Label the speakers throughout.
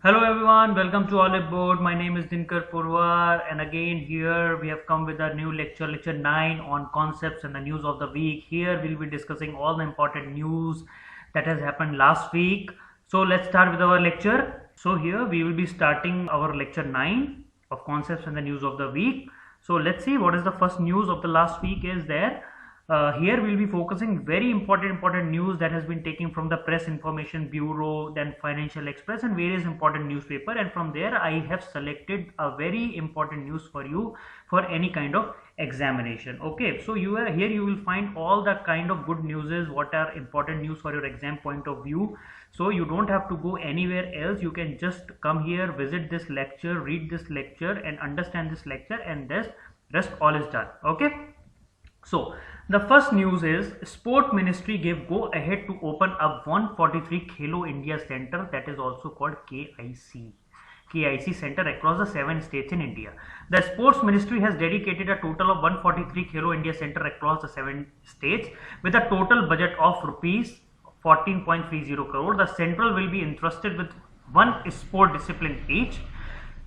Speaker 1: Hello everyone, welcome to Olive Board. My name is Dinkar Purwar, and again here we have come with a new lecture 9 on concepts and the news of the week. Here we'll be discussing all the important news that has happened last week. So let's start with our lecture. So here we will be starting our lecture 9 of concepts and the news of the week. So let's see what is the first news of the last week is there. Here we'll be focusing very important news that has been taken from the Press Information Bureau, then Financial Express and various important newspaper, and from there I have selected a very important news for you for any kind of examination. Okay, so you will find all the kind of good news, what are important news for your exam point of view. So you don't have to go anywhere else, you can just come here, visit this lecture, read this lecture and understand this lecture, and this rest all is done. Okay, so the first news is Sport Ministry gave go ahead to open a 143 Khelo India Center, that is also called KIC Center across the 7 states in India. The Sports Ministry has dedicated a total of 143 Khelo India Center across the 7 states with a total budget of rupees 14.30 crore. The central will be entrusted with one sport discipline each.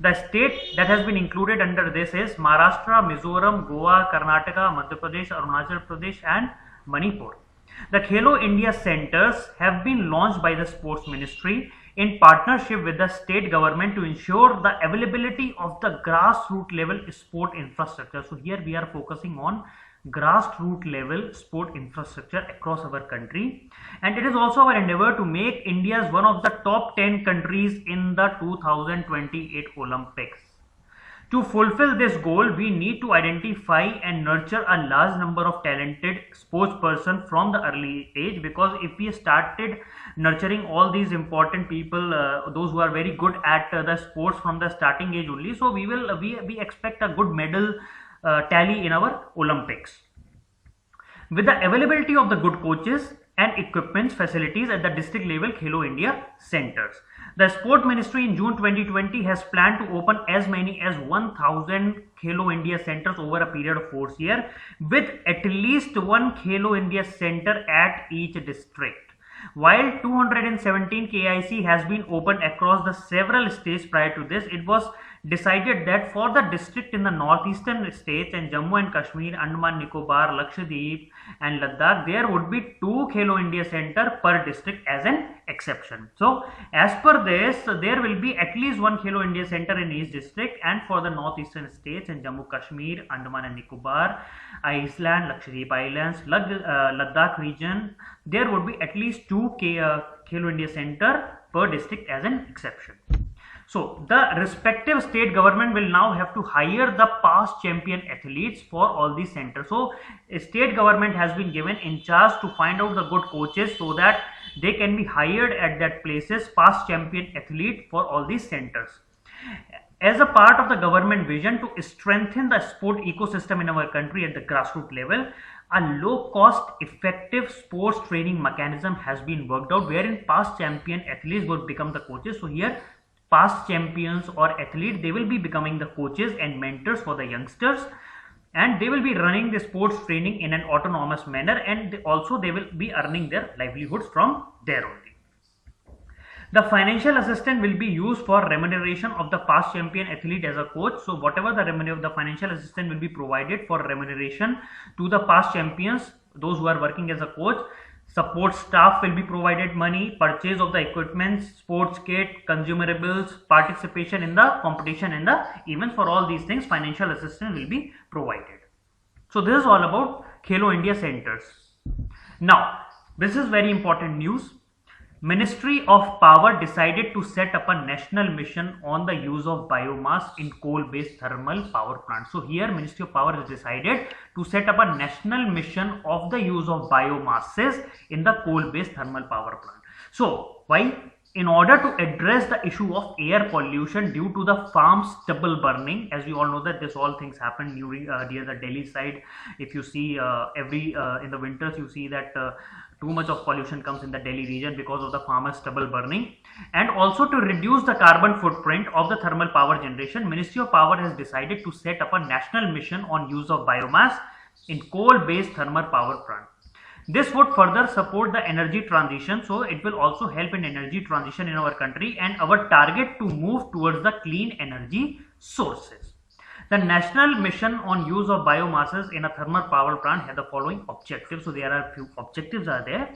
Speaker 1: The state that has been included under this is Maharashtra, Mizoram, Goa, Karnataka, Madhya Pradesh, Arunachal Pradesh and Manipur. The Khelo India centers have been launched by the Sports Ministry in partnership with the state government to ensure the availability of the grassroots level sport infrastructure. So here we are focusing on grassroots level sport infrastructure across our country, and it is also our endeavor to make India one of the top 10 countries in the 2028 Olympics. To fulfill this goal, we need to identify and nurture a large number of talented sports persons from the early age, because if we started nurturing all these important people, those who are very good at the sports from the starting age only, so we expect a good medal tally in our Olympics. With the availability of the good coaches and equipment facilities at the district level Khelo India centers, the Sport Ministry in June 2020 has planned to open as many as 1000 Khelo India centers over a period of 4 years, with at least one Khelo India center at each district. While 217 KIC has been opened across the several states prior to this, it was decided that for the district in the northeastern states and Jammu and Kashmir, Andaman Nicobar, Lakshadweep and Ladakh, there would be 2 Khelo India center per district as an exception. So as per this, there will be at least one Khelo India center in each district, and for the northeastern states and Jammu Kashmir, Andaman and Nicobar, Iceland, Lakshadweep Islands, Ladakh region, there would be at least 2 Khelo India center per district as an exception. So the respective state government will now have to hire the past champion athletes for all these centers. So a state government has been given in charge to find out the good coaches so that they can be hired at that places, past champion athlete for all these centers. As a part of the government vision to strengthen the sport ecosystem in our country at the grassroots level, a low cost effective sports training mechanism has been worked out, wherein past champion athletes would become the coaches. So here past champions or athletes, they will be becoming the coaches and mentors for the youngsters, and they will be running the sports training in an autonomous manner, and also they will be earning their livelihoods from there only. The financial assistance will be used for remuneration of the past champion athlete as a coach. So whatever the financial assistance will be provided for remuneration to the past champions, those who are working as a coach. Support staff will be provided money, purchase of the equipment, sports kit, consumables, participation in the competition and the events. For all these things, financial assistance will be provided. So this is all about Khelo India centers. Now, this is very important news. Ministry of Power decided to set up a national mission on the use of biomass in coal-based thermal power plants. So here Ministry of Power has decided to set up a national mission of the use of biomasses in the coal-based thermal power plant. So why? In order to address the issue of air pollution due to the farm stubble burning, as we all know that this all things happen near the Delhi side. If you see in the winters, you see that too much of pollution comes in the Delhi region because of the farmer stubble burning, and also to reduce the carbon footprint of the thermal power generation, Ministry of Power has decided to set up a national mission on use of biomass in coal-based thermal power plant. This would further support the energy transition, so it will also help in energy transition in our country and our target to move towards the clean energy sources. The national mission on use of biomasses in a thermal power plant has the following objectives. So there are few objectives are there.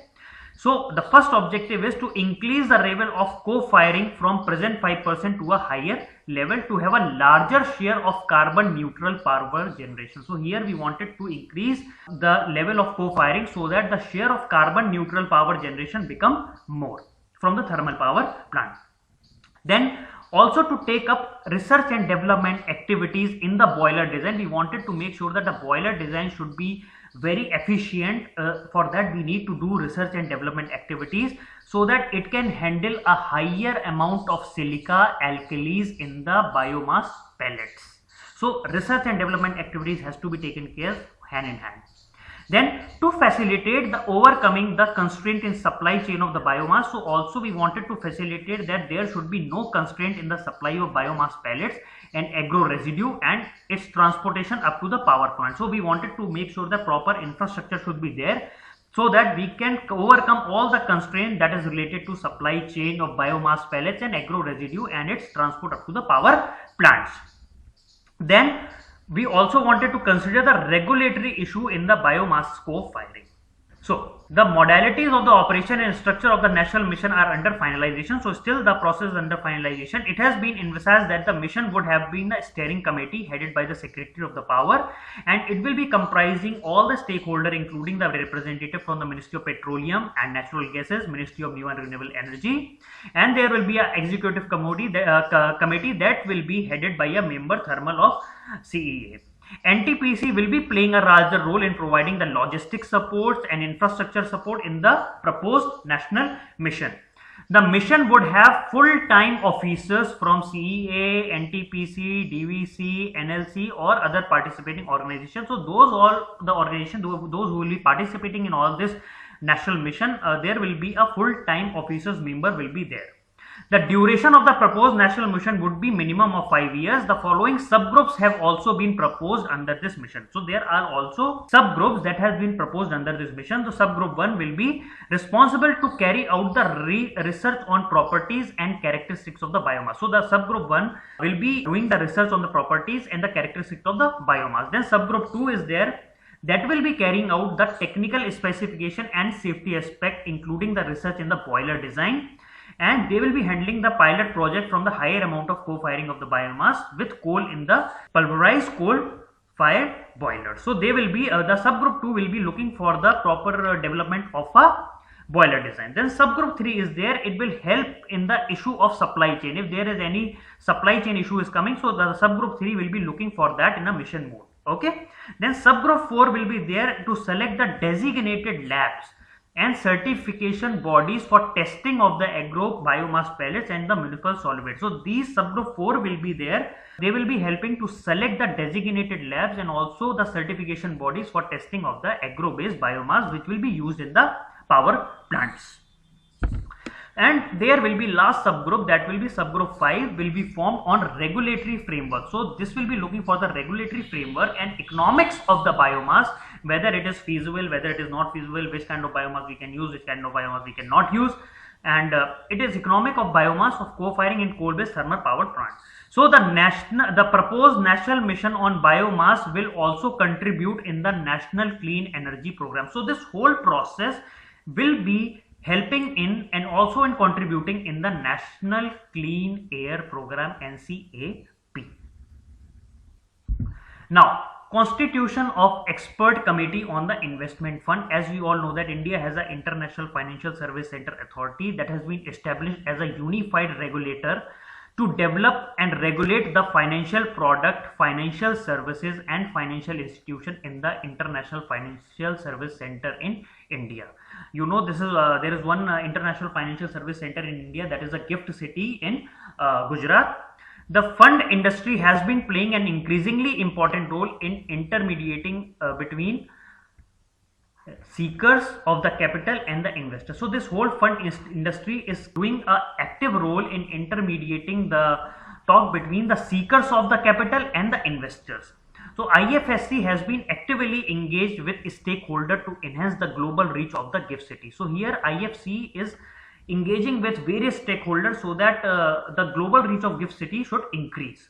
Speaker 1: So the first objective is to increase the level of co-firing from present 5% to a higher level to have a larger share of carbon neutral power generation. So here we wanted to increase the level of co-firing so that the share of carbon neutral power generation become more from the thermal power plant. Then also to take up research and development activities in the boiler design. We wanted to make sure that the boiler design should be very efficient. For that we need to do research and development activities so that it can handle a higher amount of silica alkalis in the biomass pellets. So research and development activities has to be taken care hand in hand. Then to facilitate the overcoming the constraint in supply chain of the biomass, so also we wanted to facilitate that there should be no constraint in the supply of biomass pellets and agro residue and its transportation up to the power plant. So we wanted to make sure the proper infrastructure should be there so that we can overcome all the constraint that is related to supply chain of biomass pellets and agro residue and its transport up to the power plants. Then we also wanted to consider the regulatory issue in the biomass co-firing. So the modalities of the operation and structure of the national mission are under finalization. So still the process is under finalization. It has been envisaged that the mission would have been a steering committee headed by the Secretary of the Power, and it will be comprising all the stakeholders, including the representative from the Ministry of Petroleum and Natural Gases, Ministry of New and Renewable Energy, and there will be an executive committee that will be headed by a member thermal of CEA. NTPC will be playing a larger role in providing the logistic support and infrastructure support in the proposed national mission. The mission would have full-time officers from CEA, NTPC, DVC, NLC or other participating organizations. So those all the organizations, those who will be participating in all this national mission, there will be a full-time officers member will be there. The duration of the proposed national mission would be minimum of 5 years. The following subgroups have also been proposed under this mission. So there are also subgroups that have been proposed under this mission. So subgroup 1 will be responsible to carry out the research on properties and characteristics of the biomass. So the subgroup 1 will be doing the research on the properties and the characteristics of the biomass. Then subgroup 2 is there that will be carrying out the technical specification and safety aspect, including the research in the boiler design. And they will be handling the pilot project from the higher amount of co-firing of the biomass with coal in the pulverized coal fired boiler. So they will be the subgroup 2 will be looking for the proper development of a boiler design. Then subgroup 3 is there. It will help in the issue of supply chain. If there is any supply chain issue is coming, so the subgroup 3 will be looking for that in a mission mode. Okay. Then subgroup 4 will be there to select the designated labs and certification bodies for testing of the agro biomass pellets and the municipal solid waste. So these subgroup 4 will be there. They will be helping to select the designated labs and also the certification bodies for testing of the agro based biomass which will be used in the power plants. And there will be last subgroup, that will be subgroup 5, will be formed on regulatory framework. So this will be looking for the regulatory framework and economics of the biomass, whether it is feasible, whether it is not feasible, which kind of biomass we can use, which kind of biomass we cannot use, and it is economic of biomass of co-firing in coal-based thermal power plant. So the proposed national mission on biomass will also contribute in the National Clean Energy Program. So this whole process will be helping in and also in contributing in the National Clean Air Program NCAP. Now, constitution of expert committee on the investment fund. As we all know that India has an International Financial Service Center Authority that has been established as a unified regulator to develop and regulate the financial product, financial services and financial institution in the International Financial Service Center in India. You know, this is there is one International Financial Service Center in India, that is a GIFT City in Gujarat. The fund industry has been playing an increasingly important role in intermediating between seekers of the capital and the investors. So this whole fund industry is doing an active role in intermediating the talk between the seekers of the capital and the investors. So IFSC has been actively engaged with stakeholders to enhance the global reach of the GIFT City. So here IFC is engaging with various stakeholders so that the global reach of GIFT City should increase.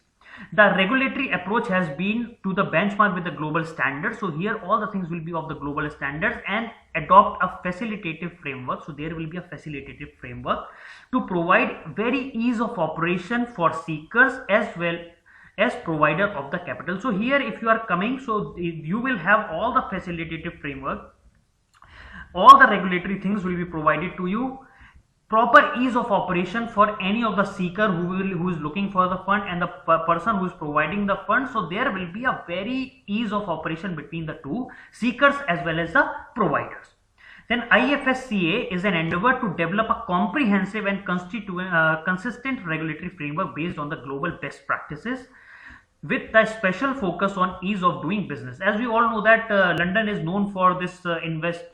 Speaker 1: The regulatory approach has been to the benchmark with the global standards. So here all the things will be of the global standards and adopt a facilitative framework. So there will be a facilitative framework to provide very ease of operation for seekers as well as provider of the capital. So here if you are coming, so you will have all the facilitative framework, all the regulatory things will be provided to you, proper ease of operation for any of the seeker who is looking for the fund and the person who is providing the fund. So there will be a very ease of operation between the two, seekers as well as the providers. Then IFSCA is an endeavor to develop a comprehensive and consistent regulatory framework based on the global best practices, with a special focus on ease of doing business. As we all know that London is known for this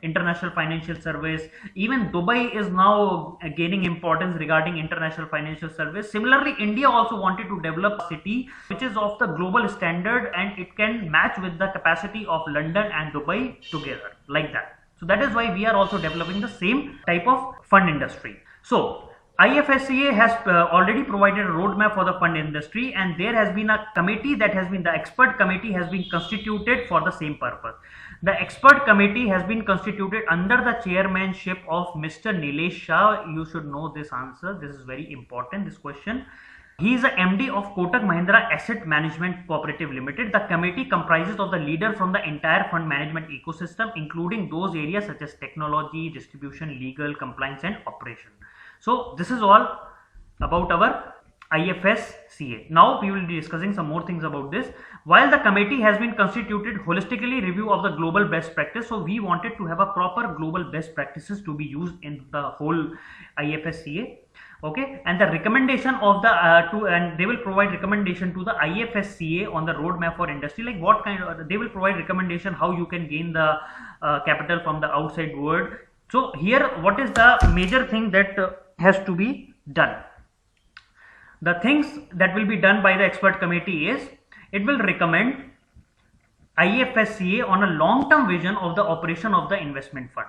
Speaker 1: international financial service. Even Dubai is now gaining importance regarding international financial service. Similarly, India also wanted to develop a city which is of the global standard and it can match with the capacity of London and Dubai together, like that. So that is why we are also developing the same type of fund industry. So IFSCA has already provided a roadmap for the fund industry, and there has been a committee that has been, the expert committee has been constituted for the same purpose. The expert committee has been constituted under the chairmanship of Mr. Nilesh Shah. You should know this answer. This is very important, this question. He is the MD of Kotak Mahindra Asset Management Cooperative Limited. The committee comprises of the leader from the entire fund management ecosystem, including those areas such as technology, distribution, legal, compliance and operation. So this is all about our IFSCA. Now we will be discussing some more things about this. While the committee has been constituted holistically review of the global best practice, so we wanted to have a proper global best practices to be used in the whole IFSCA. Okay, and the recommendation of the and they will provide recommendation to the IFSCA on the roadmap for industry, like what kind of, they will provide recommendation how you can gain the capital from the outside world. So here what is the major thing that has to be done? The things that will be done by the expert committee is, it will recommend IFSCA on a long-term vision of the operation of the investment fund.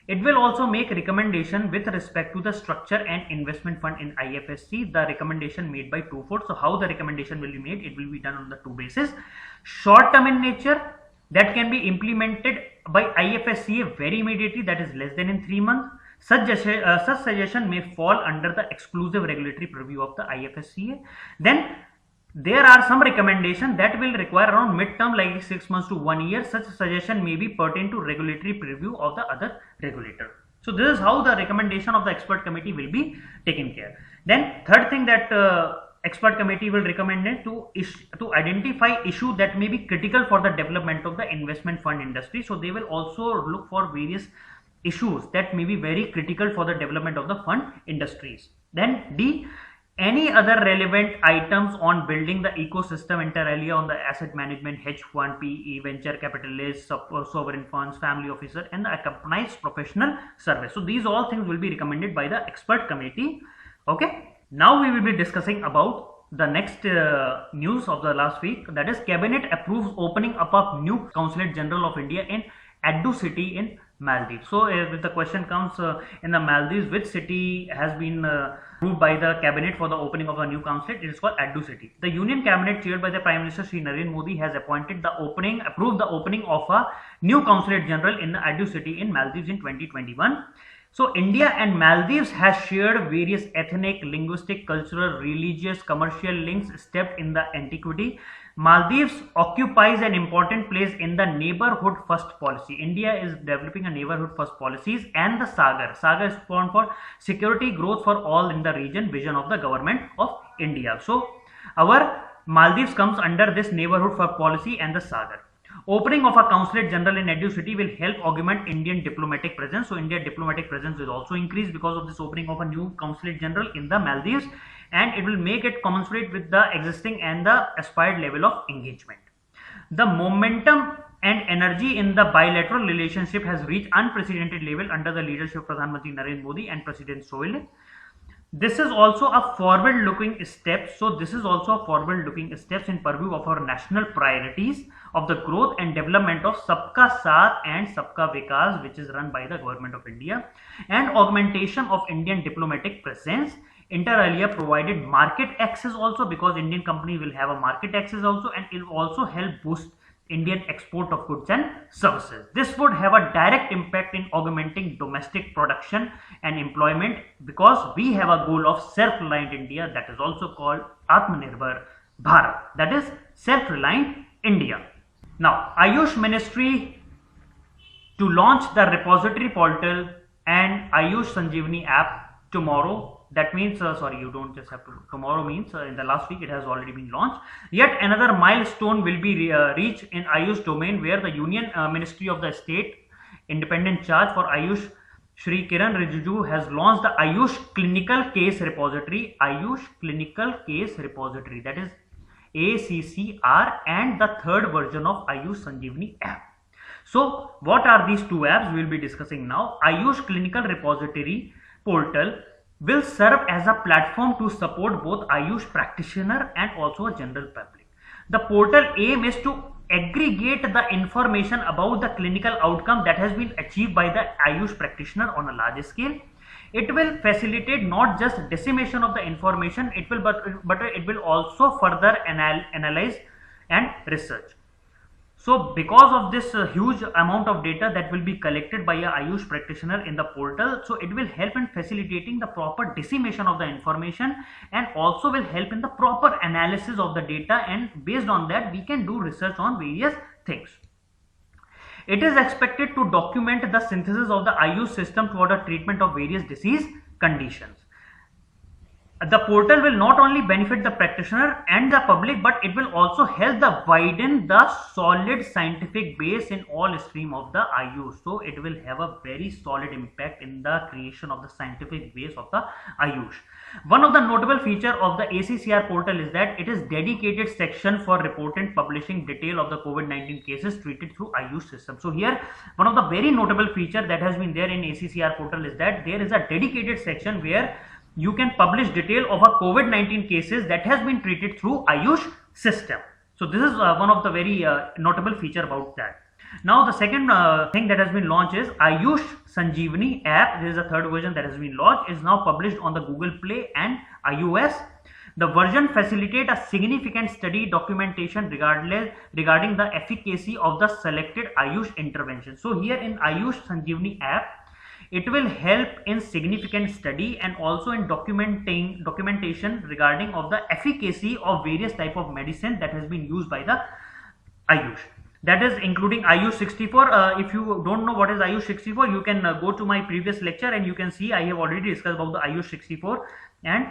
Speaker 1: It will also make recommendation with respect to the structure and investment fund in IFSC. The recommendation made by 2/4. So how the recommendation will be made? It will be done on the two bases. Short-term in nature, that can be implemented by IFSCA very immediately, that is less than in 3 months. Such suggestion may fall under the exclusive regulatory purview of the IFSCA. Then there are some recommendations that will require around mid-term, like 6 months to 1 year. Such suggestion may be pertain to regulatory preview of the other regulator. So this is how the recommendation of the expert committee will be taken care. Then third thing that expert committee will recommend it to identify issue that may be critical for the development of the investment fund industry. So they will also look for various issues that may be very critical for the development of the fund industries. Then D, any other relevant items on building the ecosystem inter alia on the asset management, hedge fund, PE, venture capitalists, sovereign funds, family officer and the accompanies professional service. So these all things will be recommended by the expert committee. Okay, now we will be discussing about the next news of the last week, that is cabinet approves opening up of new consulate general of India in Addu city in Maldives. So if the question comes in the Maldives, which city has been approved by the cabinet for the opening of a new consulate? It is called Addu city. The Union Cabinet chaired by the Prime Minister Shri Narendra Modi has approved the opening of a new consulate general in the Addu city in Maldives in 2021. So India and Maldives has shared various ethnic, linguistic, cultural, religious, commercial links steeped in the antiquity. Maldives occupies an important place in the neighborhood first policy. India is developing a neighborhood first policies, and the SAGAR. SAGAR is formed for security growth for all in the region vision of the government of India. So our Maldives comes under this neighborhood first policy and the SAGAR. Opening of a consulate general in Addu city will help augment Indian diplomatic presence. So India diplomatic presence will also increase because of this opening of a new consulate general in the Maldives, and it will make it commensurate with the existing and the aspired level of engagement. The momentum and energy in the bilateral relationship has reached unprecedented level under the leadership of Pradhan Mantri Narendra Modi and President Sohail. This is also a forward-looking step. So this is also a forward-looking steps in purview of our national priorities of the growth and development of Sabka Saath and Sabka Vikas, which is run by the government of India, and augmentation of Indian diplomatic presence. Inter alia provided market access also, because Indian companies will have a market access also, and it will also help boost Indian export of goods and services. This would have a direct impact in augmenting domestic production and employment, because we have a goal of self-reliant India, that is also called Atmanirbhar Bharat, that is self-reliant India. Now, Ayush Ministry to launch the repository portal and Ayush Sanjeevani app tomorrow. That means, sorry, you don't just have to, tomorrow means in the last week it has already been launched. Yet another milestone will be reached in Ayush domain, where the Union Ministry of the State Independent Charge for Ayush, Shri Kiran Rijiju, has launched the Ayush Clinical Case Repository, Ayush Clinical Case Repository, that is ACCR, and the third version of Ayush Sanjeevani app. So what are these two apps we will be discussing now? Ayush Clinical Repository portal will serve as a platform to support both Ayush practitioner and also a general public. The portal aim is to aggregate the information about the clinical outcome that has been achieved by the Ayush practitioner on a large scale. It will facilitate not just dissemination of the information, but it will also further analyze and research. So because of this huge amount of data that will be collected by a Ayush practitioner in the portal, so it will help in facilitating the proper dissemination of the information, and also will help in the proper analysis of the data, and based on that we can do research on various things. It is expected to document the synthesis of the Ayush system toward a treatment of various disease conditions. The portal will not only benefit the practitioner and the public, but it will also help the widen the solid scientific base in all stream of the Ayush. So it will have a very solid impact in the creation of the scientific base of the Ayush. One of the notable feature of the ACCR portal is that it is dedicated section for reporting, publishing detail of the COVID-19 cases treated through Ayush system. So here one of the very notable feature that has been there in ACCR portal is that there is a dedicated section where you can publish detail of a COVID-19 cases that has been treated through Ayush system. So this is one of the very notable feature about that. Now the second thing that has been launched is Ayush Sanjeevani app. This is the third version that has been launched. It is now published on the Google Play and iOS. The version facilitates a significant study documentation regarding the efficacy of the selected Ayush intervention. So here in Ayush Sanjeevani app, it will help in significant study and also in documentation regarding of the efficacy of various type of medicine that has been used by the Ayush. That is including Ayush 64. If you don't know what is Ayush 64, you can go to my previous lecture and you can see I have already discussed about the Ayush 64 and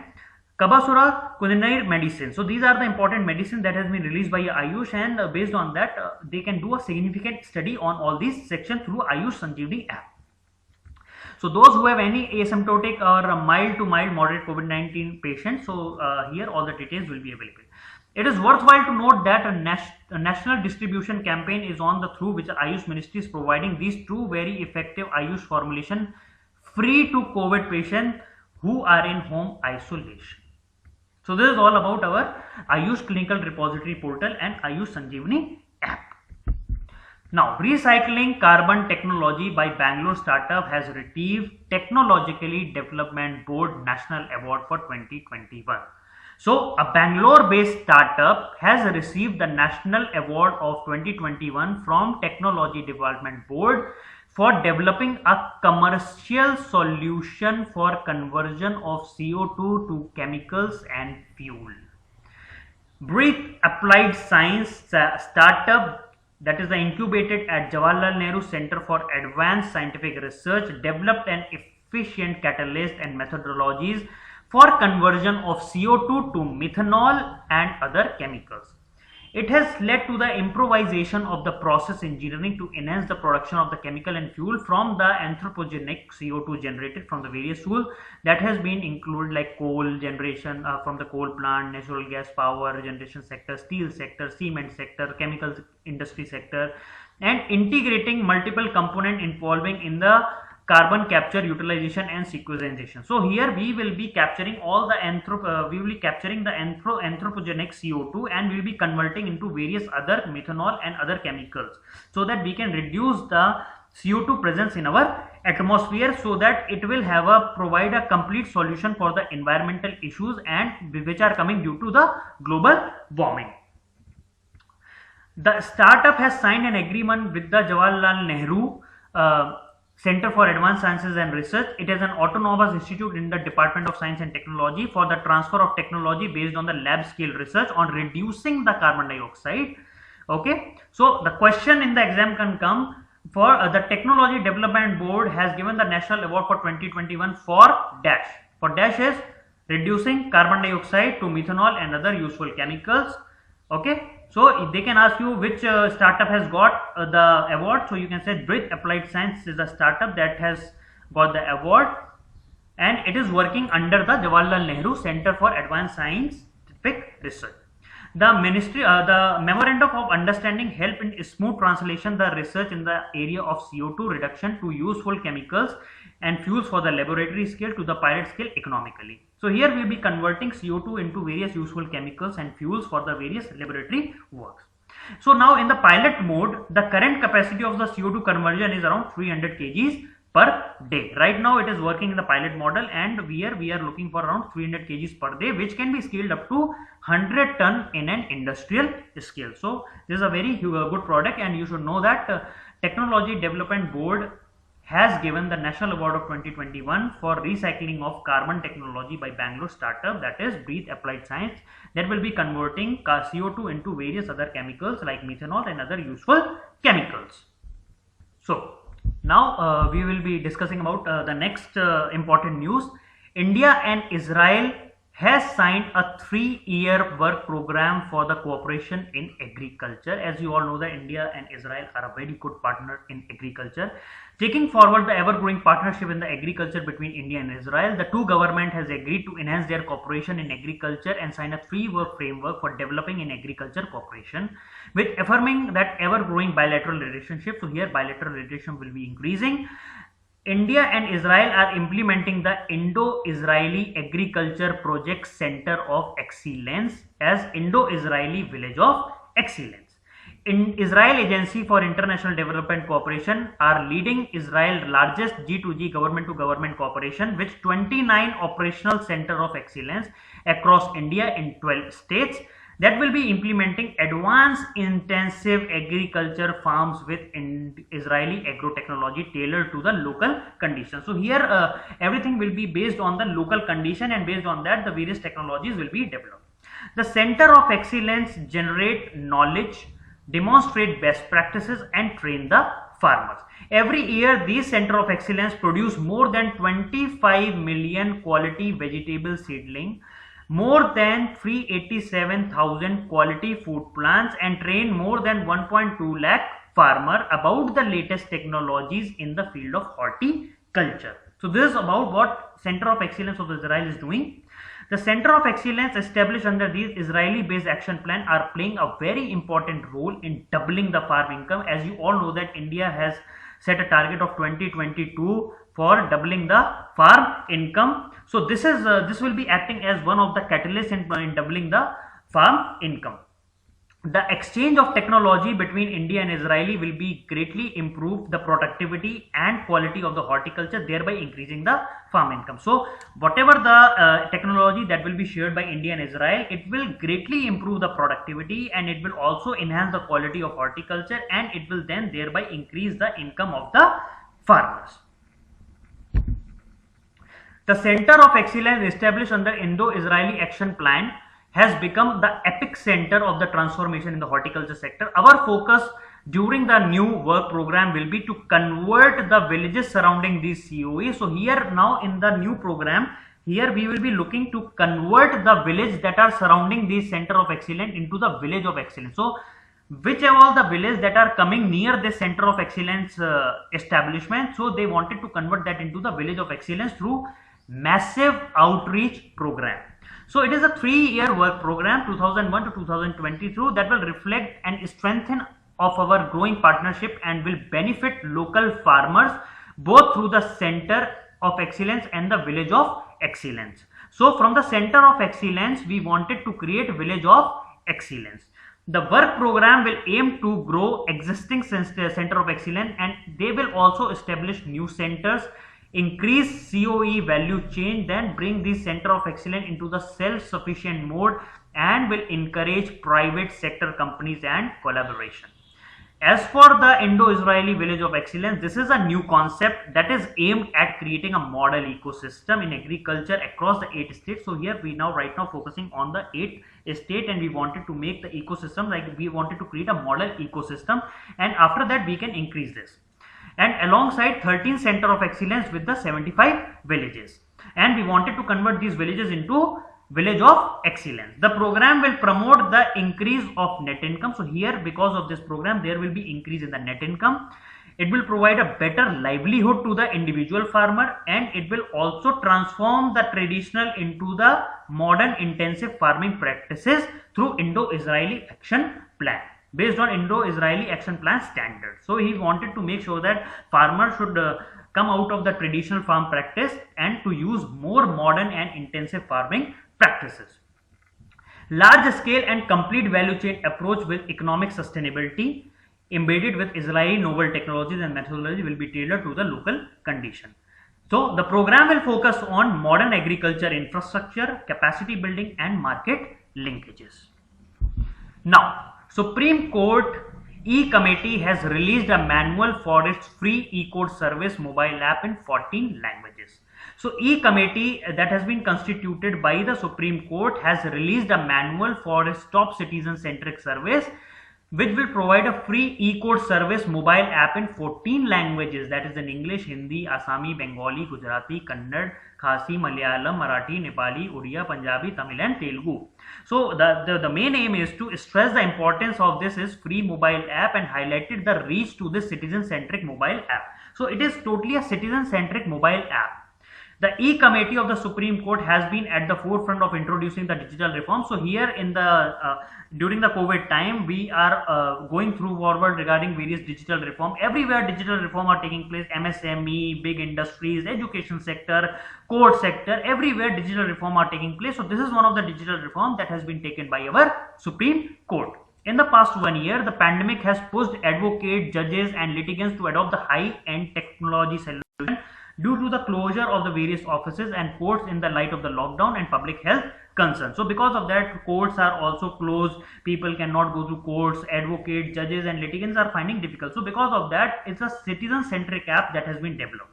Speaker 1: Kabasura Kulinary medicine. So these are the important medicine that has been released by Ayush, and based on that they can do a significant study on all these sections through Ayush Sanjeevani app. So those who have any asymptomatic or mild to mild moderate COVID-19 patients, so here all the details will be available. It is worthwhile to note that a national distribution campaign is on the through which Ayush Ministry is providing these two very effective Ayush formulation free to COVID patients who are in home isolation. So this is all about our Ayush Clinical Repository portal and Ayush Sanjeevani app. Now, recycling carbon technology by Bangalore startup has received Technologically Development Board National Award for 2021. So, a Bangalore-based startup has received the National Award of 2021 from Technology Development Board for developing a commercial solution for conversion of CO2 to chemicals and fuel. Breathe Applied Science startup that is incubated at Jawaharlal Nehru Center for Advanced Scientific Research developed an efficient catalyst and methodologies for conversion of CO2 to methanol and other chemicals. It has led to the improvisation of the process engineering to enhance the production of the chemical and fuel from the anthropogenic CO2 generated from the various fuels that has been included like coal generation from the coal plant, natural gas power generation sector, steel sector, cement sector, chemical industry sector, and integrating multiple components involving in the carbon capture, utilization and sequestration. So here we will be capturing all the anthropogenic CO2 and we will be converting into various other methanol and other chemicals, so that we can reduce the CO2 presence in our atmosphere, so that it will provide a complete solution for the environmental issues and which are coming due to the global warming. The startup has signed an agreement with the Jawaharlal Nehru Center for Advanced Sciences and Research. It is an autonomous institute in the Department of Science and Technology for the transfer of technology based on the lab scale research on reducing the carbon dioxide. Okay, so the question in the exam can come for the Technology Development Board has given the National Award for 2021 for dash. For dash is reducing carbon dioxide to methanol and other useful chemicals. Okay, so they can ask you which startup has got the award. So you can say Brit Applied Science is the startup that has got the award, and it is working under the Jawaharlal Nehru Center for Advanced Scientific Research. The Memorandum of Understanding help in smooth translation the research in the area of CO2 reduction to useful chemicals and fuels for the laboratory scale to the pilot scale economically. So here we will be converting CO2 into various useful chemicals and fuels for the various laboratory works. So now in the pilot mode, the current capacity of the CO2 conversion is around 300 kgs per day. Right now it is working in the pilot model, and we are looking for around 300 kgs per day, which can be scaled up to 100 ton in an industrial scale. So this is a very good product, and you should know that Technology Development Board has given the National Award of 2021 for recycling of carbon technology by Bangalore startup, that is Breathe Applied Science, that will be converting CO2 into various other chemicals like methanol and other useful chemicals. So now we will be discussing about the next important news. India and Israel has signed a 3-year work program for the cooperation in agriculture. As you all know that India and Israel are a very good partner in agriculture. Taking forward the ever-growing partnership in the agriculture between India and Israel, the two governments has agreed to enhance their cooperation in agriculture and sign a 3-year framework for developing in agriculture cooperation, with affirming that ever-growing bilateral relationship. So here bilateral relationship will be increasing. India and Israel are implementing the Indo-Israeli Agriculture Project Center of Excellence as Indo-Israeli Village of Excellence. In Israel Agency for International Development Cooperation are leading Israel's largest G2G government-to-government cooperation with 29 operational center of excellence across India in 12 states that will be implementing advanced intensive agriculture farms with Israeli agro-technology tailored to the local conditions. So here everything will be based on the local condition, and based on that the various technologies will be developed. The Center of Excellence generate knowledge, demonstrate best practices and train the farmers. Every year these Center of Excellence produce more than 25 million quality vegetable seedling, more than 387,000 quality food plants, and train more than 1.2 lakh farmer about the latest technologies in the field of horticulture. So this is about what Center of Excellence of Israel is doing. The Center of Excellence established under these Israeli-based action plan are playing a very important role in doubling the farm income. As you all know that India has set a target of 2022 for doubling the farm income. So this will be acting as one of the catalysts in doubling the farm income. The exchange of technology between India and Israeli will be greatly improve the productivity and quality of the horticulture, thereby increasing the farm income. So whatever the technology that will be shared by India and Israel, it will greatly improve the productivity, and it will also enhance the quality of horticulture, and it will then thereby increase the income of the farmers. The Center of Excellence established under Indo-Israeli Action Plan has become the epic center of the transformation in the horticulture sector. Our focus during the new work program will be to convert the villages surrounding these COE. So here now in the new program, here we will be looking to convert the village that are surrounding this Center of Excellence into the Village of Excellence. So whichever all the villages that are coming near this Center of Excellence establishment, so they wanted to convert that into the Village of Excellence through massive outreach program. So it is a 3-year work program 2001 to 2022 that will reflect and strengthen of our growing partnership and will benefit local farmers both through the Center of Excellence and the Village of Excellence. So from the Center of Excellence, we wanted to create Village of Excellence. The work program will aim to grow existing Center of Excellence, and they will also establish new centers, increase COE value chain, then bring the Center of Excellence into the self-sufficient mode, and will encourage private sector companies and collaboration. As for the Indo-Israeli Village of Excellence, this is a new concept that is aimed at creating a model ecosystem in agriculture across the 8 states. So here we right now focusing on the 8 state, and we wanted to make the ecosystem, like we wanted to create a model ecosystem, and after that we can increase this. And alongside 13 Center of Excellence with the 75 villages, and we wanted to convert these villages into Village of Excellence. The program will promote the increase of net income. So here, because of this program, there will be increase in the net income. It will provide a better livelihood to the individual farmer, and it will also transform the traditional into the modern intensive farming practices through Indo-Israeli Action Plan, based on Indo-Israeli Action Plan standards. So he wanted to make sure that farmers should come out of the traditional farm practice and to use more modern and intensive farming practices. Large scale and complete value chain approach with economic sustainability embedded with Israeli novel technologies and methodology will be tailored to the local condition. So the program will focus on modern agriculture infrastructure, capacity building, and market linkages. Now, Supreme Court E-Committee has released a manual for its free e-code service mobile app in 14 languages. So E-Committee that has been constituted by the Supreme Court has released a manual for its top citizen-centric service, which will provide a free e-code service mobile app in 14 languages, that is in English, Hindi, Assami, Bengali, Gujarati, Kannada, Khasi, Malayalam, Marathi, Nepali, Odia, Punjabi, Tamil, and Telugu. So the main aim is to stress the importance of this is free mobile app and highlighted the reach to this citizen-centric mobile app. So it is totally a citizen-centric mobile app. The E-Committee of the Supreme Court has been at the forefront of introducing the digital reform. So here in the during the COVID time, we are going through forward regarding various digital reform. Everywhere digital reform are taking place, MSME, big industries, education sector, court sector, everywhere digital reform are taking place. So this is one of the digital reform that has been taken by our Supreme Court. In the past 1 year, the pandemic has pushed advocates, judges, and litigants to adopt the high-end technology solution due to the closure of the various offices and courts in the light of the lockdown and public health concerns. So because of that, courts are also closed, people cannot go to courts, advocates, judges, and litigants are finding difficult. So because of that, it's a citizen-centric app that has been developed.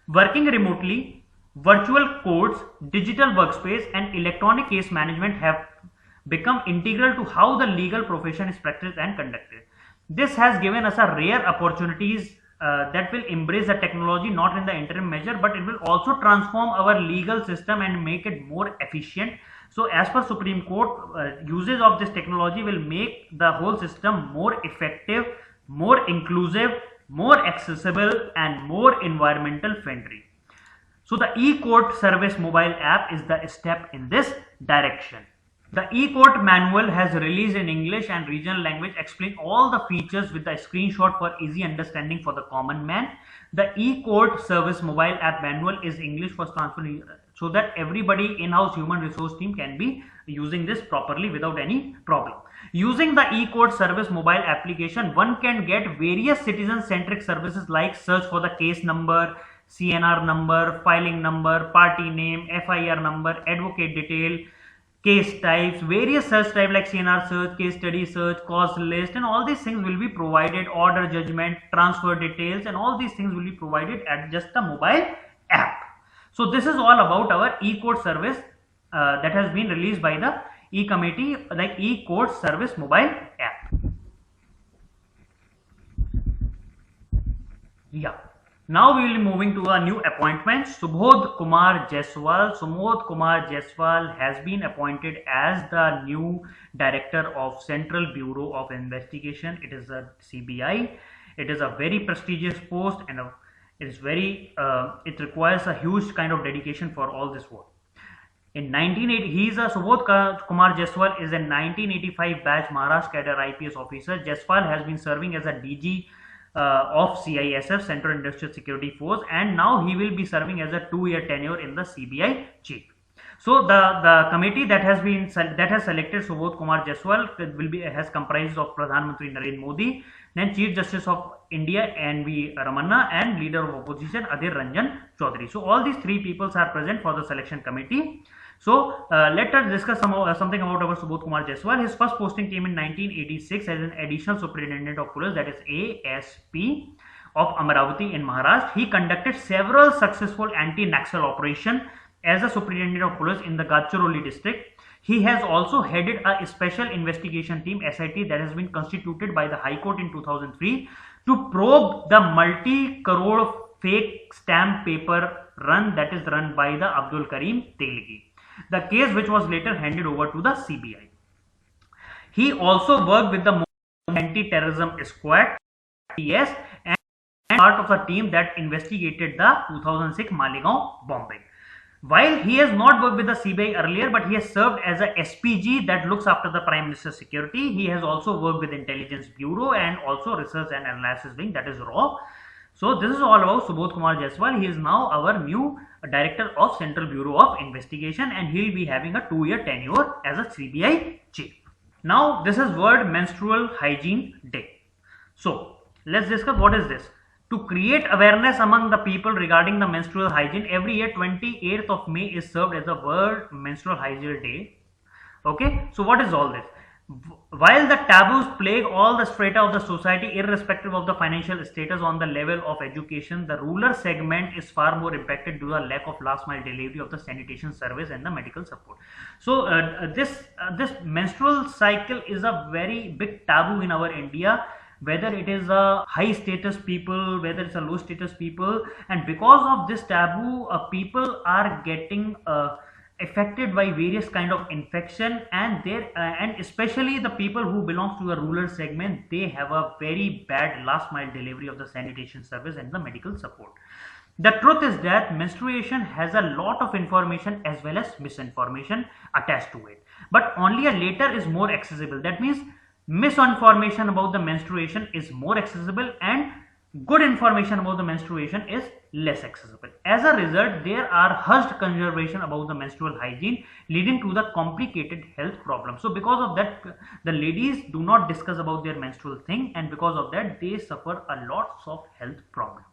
Speaker 1: Working remotely, virtual courts, digital workspace, and electronic case management have become integral to how the legal profession is practiced and conducted. This has given us a rare opportunities that will embrace the technology not in the interim measure, but it will also transform our legal system and make it more efficient. So as per Supreme Court, usage of this technology will make the whole system more effective, more inclusive, more accessible, and more environmental friendly. So the e-court service mobile app is the step in this direction. The e-court manual has released in English and regional language, explain all the features with the screenshot for easy understanding for the common man. The e-court service mobile app manual is English for transfer, so that everybody in-house human resource team can be using this properly without any problem. Using the e-court service mobile application, one can get various citizen-centric services like search for the case number, CNR number, filing number, party name, FIR number, advocate detail, case types, various search types like CNR search, case study search, cause list, and all these things will be provided, order judgment, transfer details, and all these things will be provided at just the mobile app. So this is all about our e-court service that has been released by the E-Committee, like e-court service mobile app. Yeah. Now we will be moving to a new appointment. Subodh Kumar Jaiswal. Subodh Kumar Jaiswal has been appointed as the new director of Central Bureau of Investigation. It is a CBI. It is a very prestigious post, and it is very. It requires a huge kind of dedication for all this work. In 1980, Subodh Kumar Jaiswal is a 1985 batch Maharashtra cadre IPS officer. Jaiswal has been serving as a DG of CISF, Central Industrial Security Force, and now he will be serving as a 2-year tenure in the CBI chief. So the committee that has selected Subodh Kumar Jaiswal has comprised of Pradhan Mantri Narendra Modi, then Chief Justice of India N.V. Ramanna, and Leader of Opposition Adhir Ranjan Chaudhary. So all these three peoples are present for the selection committee. So let us discuss something about our Subodh Kumar Jaiswal. His first posting came in 1986 as an additional superintendent of police, that is ASP, of Amaravati in Maharashtra. He conducted several successful anti-Naxal operations as a superintendent of police in the Gadchiroli district. He has also headed a special investigation team, SIT, that has been constituted by the High Court in 2003 to probe the multi-crore fake stamp paper run that is run by the Abdul Karim Telgi. The case which was later handed over to the CBI. He also worked with the Anti-Terrorism Squad, TS, and part of the team that investigated the 2006 Malegaon bombing. While he has not worked with the CBI earlier, but he has served as a SPG that looks after the Prime Minister's security. He has also worked with Intelligence Bureau and also Research and Analysis Wing, that is RAW. So this is all about Subodh Kumar Jaiswal. He is now our new Director of Central Bureau of Investigation, and he will be having a 2-year tenure as a CBI chief. Now this is World Menstrual Hygiene Day. So let's discuss what is this. To create awareness among the people regarding the menstrual hygiene, every year 28th of May is served as a World Menstrual Hygiene Day. Okay, so what is all this? While the taboos plague all the strata of the society, irrespective of the financial status on the level of education, the rural segment is far more impacted due to the lack of last mile delivery of the sanitation service and the medical support. So this menstrual cycle is a very big taboo in our India, whether it is a high status people, whether it's a low status people, and because of this taboo, people are getting affected by various kind of infection, and especially the people who belong to a rural segment, they have a very bad last mile delivery of the sanitation service and the medical support. The truth is that menstruation has a lot of information as well as misinformation attached to it, but only a later is more accessible. That means misinformation about the menstruation is more accessible and good information about the menstruation is less accessible. As a result, there are hushed conservation about the menstrual hygiene, leading to the complicated health problems. So because of that, the ladies do not discuss about their menstrual thing, and because of that, they suffer a lot of health problems.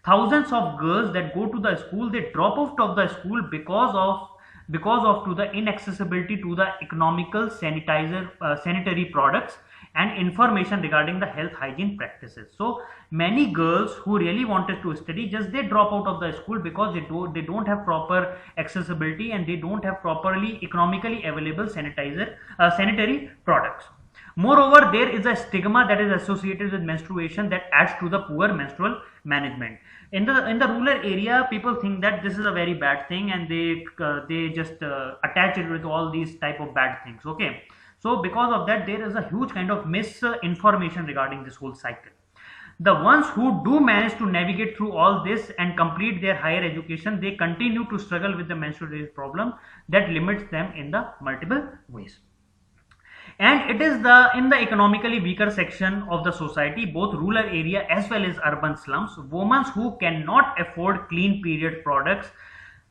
Speaker 1: Thousands of girls that go to the school, they drop out of the school because of to the inaccessibility to the economical sanitary products and information regarding the health hygiene practices. So many girls who really wanted to study, just they drop out of the school because they don't have proper accessibility and they don't have properly economically available sanitary products. Moreover, there is a stigma that is associated with menstruation that adds to the poor menstrual management. In the rural area, people think that this is a very bad thing, and they just attach it with all these type of bad things. Okay, so because of that, there is a huge kind of misinformation regarding this whole cycle. The ones who do manage to navigate through all this and complete their higher education, they continue to struggle with the menstrual problem that limits them in the multiple ways. And it is in the economically weaker section of the society, both rural area as well as urban slums, women who cannot afford clean period products,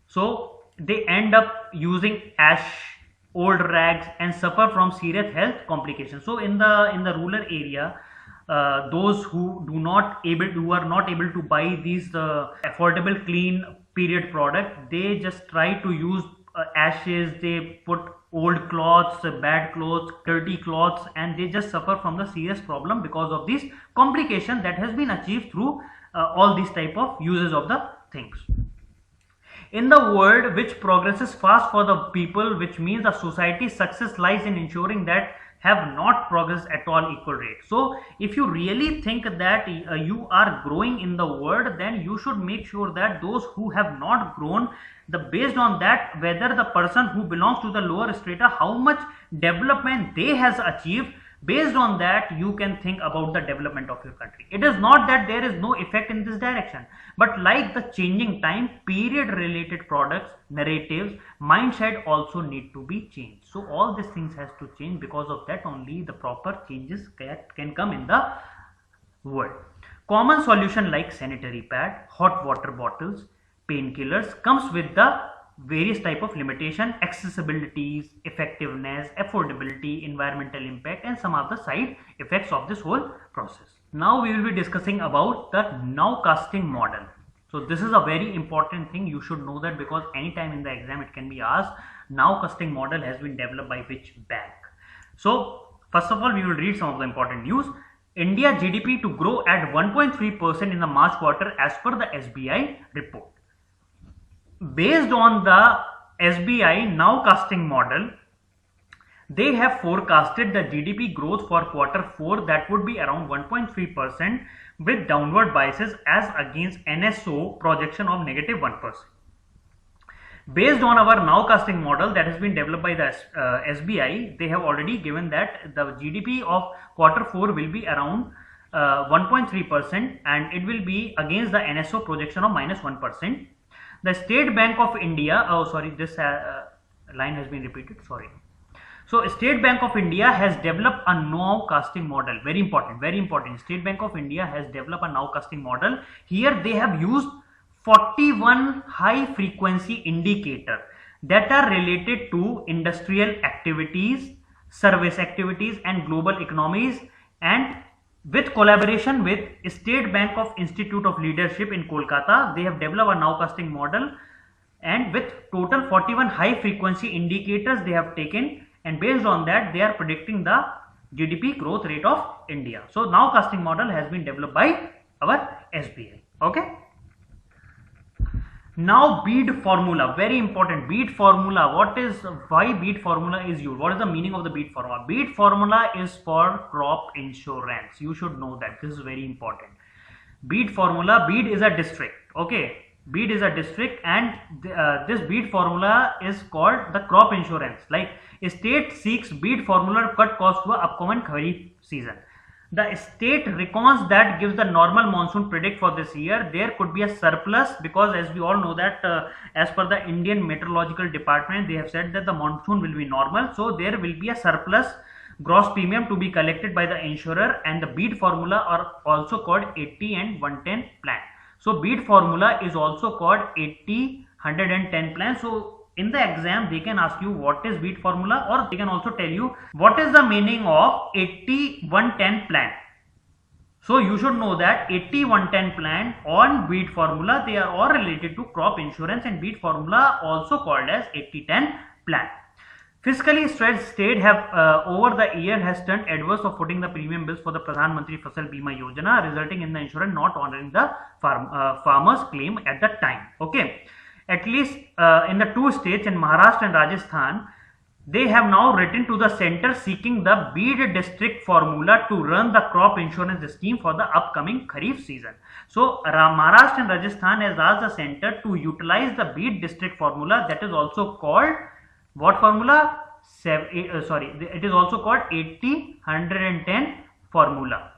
Speaker 1: so they end up using ash, old rags, and suffer from serious health complications. So in the rural area, those who are not able to buy these affordable clean period product, they just try to use ashes, they put old cloths, bad clothes, dirty cloths, and they just suffer from the serious problem because of this complication that has been achieved through all these type of uses of the things. In the world which progresses fast for the people, which means the society's success lies in ensuring that have not progressed at all equal rate. So if you really think that you are growing in the world, then you should make sure that those who have not grown, based on that, whether the person who belongs to the lower strata, how much development they has achieved, based on that you can think about the development of your country. It is not that there is no effect in this direction, but like the changing time, period related products, narratives, mindset also need to be changed. So all these things has to change. Because of that only the proper changes can come in the world. Common solution like sanitary pad, hot water bottles, painkillers comes with the various type of limitation, accessibilities, effectiveness, affordability, environmental impact, and some of the side effects of this whole process. Now we will be discussing about the nowcasting model. So this is a very important thing, you should know that, because anytime in the exam it can be asked, nowcasting model has been developed by which bank. So first of all, we will read some of the important news. India GDP to grow at 1.3% in the March quarter as per the SBI report. Based on the SBI nowcasting model, they have forecasted the GDP growth for quarter 4 that would be around 1.3% with downward biases as against NSO projection of negative 1%. Based on our nowcasting model that has been developed by the SBI, they have already given that the GDP of quarter 4 will be around 1.3% and it will be against the NSO projection of minus 1%. The State Bank of India, this line has been repeated, sorry. So State Bank of India has developed a nowcasting model, very important. State Bank of India has developed a nowcasting model. Here they have used 41 high frequency indicator that are related to industrial activities, service activities and global economies, and with collaboration with State Bank of Institute of Leadership in Kolkata, they have developed a nowcasting model, and with total 41 high frequency indicators they have taken, and based on that they are predicting the GDP growth rate of India. So nowcasting model has been developed by our SBI. Okay. Now BEAD formula, very important. BEAD formula, why BEAD formula is used? What is the meaning of the BEAD formula? BEAD formula is for crop insurance. You should know that. This is very important. BEAD formula, BEAD is a district. Okay, BEAD is a district, and this BEAD formula is called the crop insurance. Like a state seeks BEAD formula to cut cost for upcoming Kharif season. The state reckons that gives the normal monsoon predict for this year. There could be a surplus, because as we all know that as per the Indian Meteorological Department, they have said that the monsoon will be normal. So there will be a surplus gross premium to be collected by the insurer, and the BEAD formula are also called 80 and 110 plan. So BEAD formula is also called 80, 110 plan. So in the exam they can ask you what is BEAD formula, or they can also tell you what is the meaning of 80-110 plan. So you should know that 80-110 plan on BEAD formula, they are all related to crop insurance, and BEAD formula also called as 80-10 plan. Fiscally stretched state have over the year has turned adverse of footing the premium bills for the Pradhan Mantri Fasal Bima Yojana, resulting in the insurer not honoring the farmer's claim at the time. Okay. At least in the two states, in Maharashtra and Rajasthan, they have now written to the center seeking the BEAD district formula to run the crop insurance scheme for the upcoming Kharif season. So Maharashtra and Rajasthan has asked the center to utilize the BEAD district formula, that is also called what formula? It is also called 80-110 formula.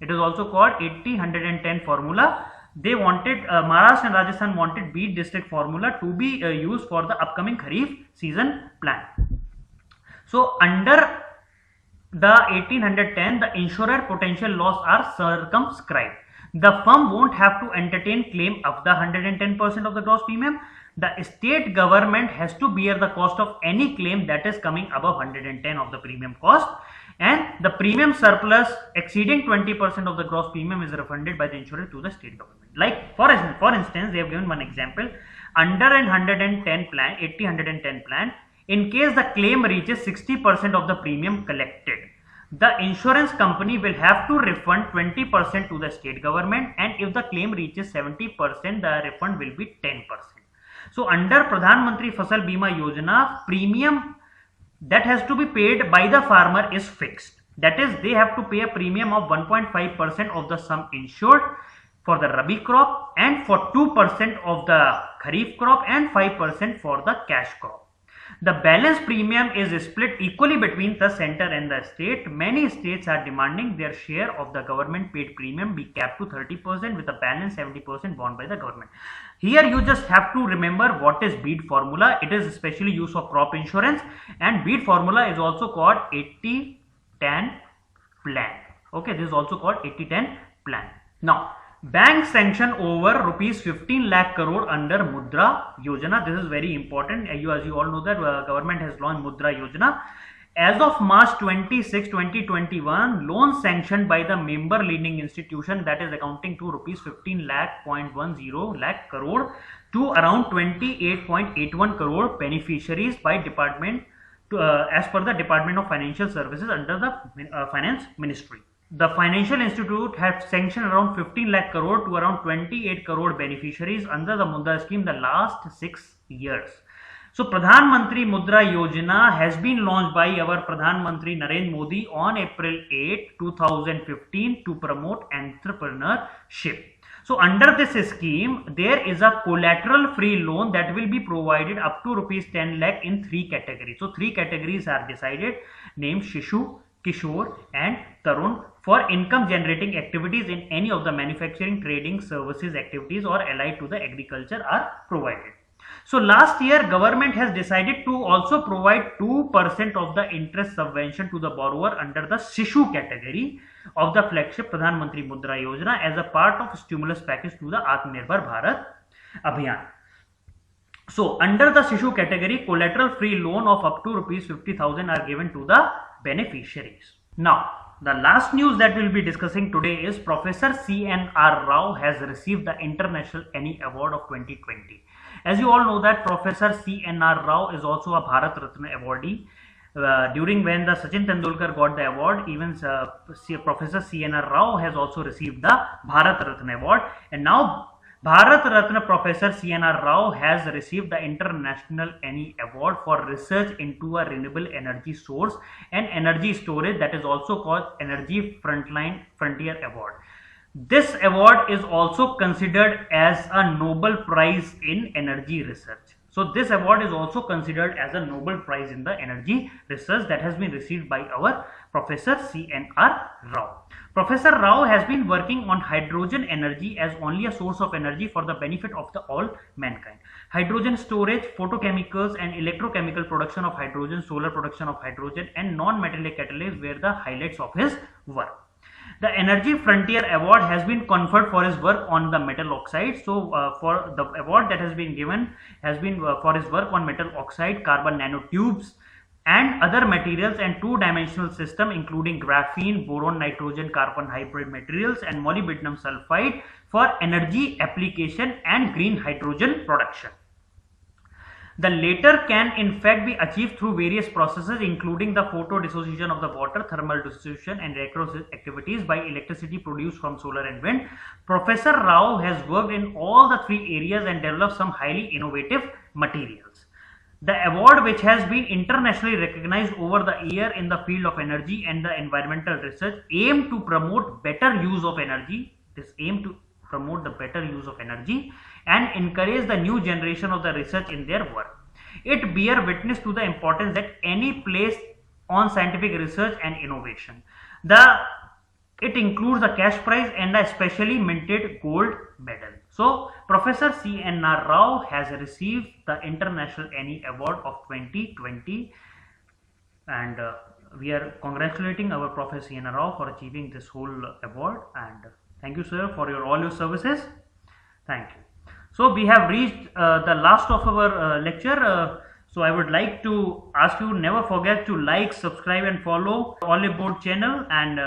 Speaker 1: It is also called 80-110 formula. They wanted Maharashtra and Rajasthan wanted BEAD district formula to be used for the upcoming Kharif season plan. So under the 1810, the insurer potential loss are circumscribed. The firm won't have to entertain claim of the 110% of the gross premium. The state government has to bear the cost of any claim that is coming above 110 of the premium cost, and the premium surplus exceeding 20% of the gross premium is refunded by the insurer to the state government. Like for instance, they have given one example. Under an 110 plan, 80-110 plan, in case the claim reaches 60% of the premium collected, the insurance company will have to refund 20% to the state government, and if the claim reaches 70%, the refund will be 10%. So under Pradhan Mantri Fasal Bima Yojana, premium that has to be paid by the farmer is fixed. That is, they have to pay a premium of 1.5% of the sum insured for the Rabi crop, and for 2% of the Kharif crop, and 5% for the cash crop. The balance premium is split equally between the center and the state. Many states are demanding their share of the government paid premium be capped to 30%, with the balance 70% borne by the government. Here you just have to remember what is BEAD formula. It is especially used for crop insurance, and BEAD formula is also called 80-10 plan. Okay, this is also called 80-10 plan. Now, bank sanction over rupees 15 lakh crore under Mudra Yojana. This is very important. As you all know that government has launched Mudra Yojana. As of March 26, 2021, loans sanctioned by the member lending institution, that is accounting to rupees 15 lakh crore to around 28.81 crore beneficiaries by department as per the Department of Financial Services under the Finance Ministry. The financial institute have sanctioned around 15 lakh crore to around 28 crore beneficiaries under the Mudra scheme the last 6 years. So Pradhan Mantri Mudra Yojana has been launched by our Pradhan Mantri Narendra Modi on April 8, 2015 to promote entrepreneurship. So under this scheme, there is a collateral free loan that will be provided up to rupees 10 lakh in 3 categories. So 3 categories are decided, named Shishu, Kishore and Tarun, for income generating activities in any of the manufacturing, trading, services activities or allied to the agriculture are provided. So last year government has decided to also provide 2% of the interest subvention to the borrower under the Shishu category of the flagship Pradhan Mantri Mudra Yojana as a part of stimulus package to the Atmanirbhar Bharat Abhiyan. So under the Shishu category, collateral free loan of up to rupees 50,000 are given to the beneficiaries. Now, the last news that we will be discussing today is Professor C.N.R. Rao has received the International Annie Award of 2020. As you all know that Professor C.N.R. Rao is also a Bharat Ratna awardee. During when the Sachin Tendulkar got the award, even Professor C.N.R. Rao has also received the Bharat Ratna award, and now Bharat Ratna Professor C.N.R. Rao has received the International Annie Award for research into a renewable energy source and energy storage, that is also called Energy Frontier Award. This award is also considered as a Nobel Prize in Energy Research. So this award is also considered as a Nobel Prize in the energy research that has been received by our Professor C.N.R. Rao. Professor Rao has been working on hydrogen energy as only a source of energy for the benefit of all mankind. Hydrogen storage, photochemicals and electrochemical production of hydrogen, solar production of hydrogen and non-metallic catalysts were the highlights of his work. The Energy Frontier Award has been conferred for his work on the metal oxide. So for the award that has been given has been for his work on metal oxide, carbon nanotubes and other materials and two-dimensional system including graphene, boron, nitrogen, carbon hybrid materials and molybdenum sulfide for energy application and green hydrogen production. The latter can in fact be achieved through various processes including the photo dissociation of the water, thermal dissociation and electrolysis activities by electricity produced from solar and wind. Professor Rao has worked in all the 3 areas and developed some highly innovative materials. The award, which has been internationally recognized over the year in the field of energy and the environmental research, aim to promote better use of energy. This aim to promote the better use of energy and encourage the new generation of the research in their work. It bear witness to the importance that any place on scientific research and innovation. It includes a cash prize and a specially minted gold medal. So Professor C.N.R. Rao has received the International Annie Award of 2020 and we are congratulating our Professor C.N.R. Rao for achieving this whole award, and thank you sir for all your services. Thank you. So we have reached the last of our lecture. So I would like to ask you, never forget to like, subscribe and follow Olive Board channel, and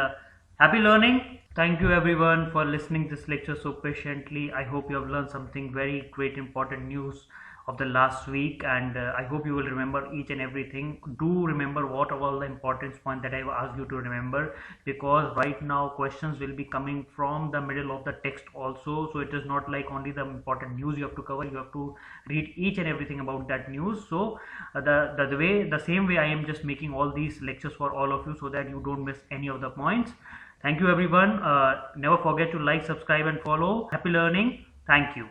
Speaker 1: happy learning. Thank you everyone for listening this lecture so patiently. I hope you have learned something very great important news of the last week, and I hope you will remember each and everything. Do remember what are all the important points that I have asked you to remember, because right now questions will be coming from the middle of the text also. So it is not like only the important news you have to cover, you have to read each and everything about that news. So the same way I am just making all these lectures for all of you so that you don't miss any of the points. Thank you everyone. Never forget to like, subscribe and follow. Happy learning. Thank you.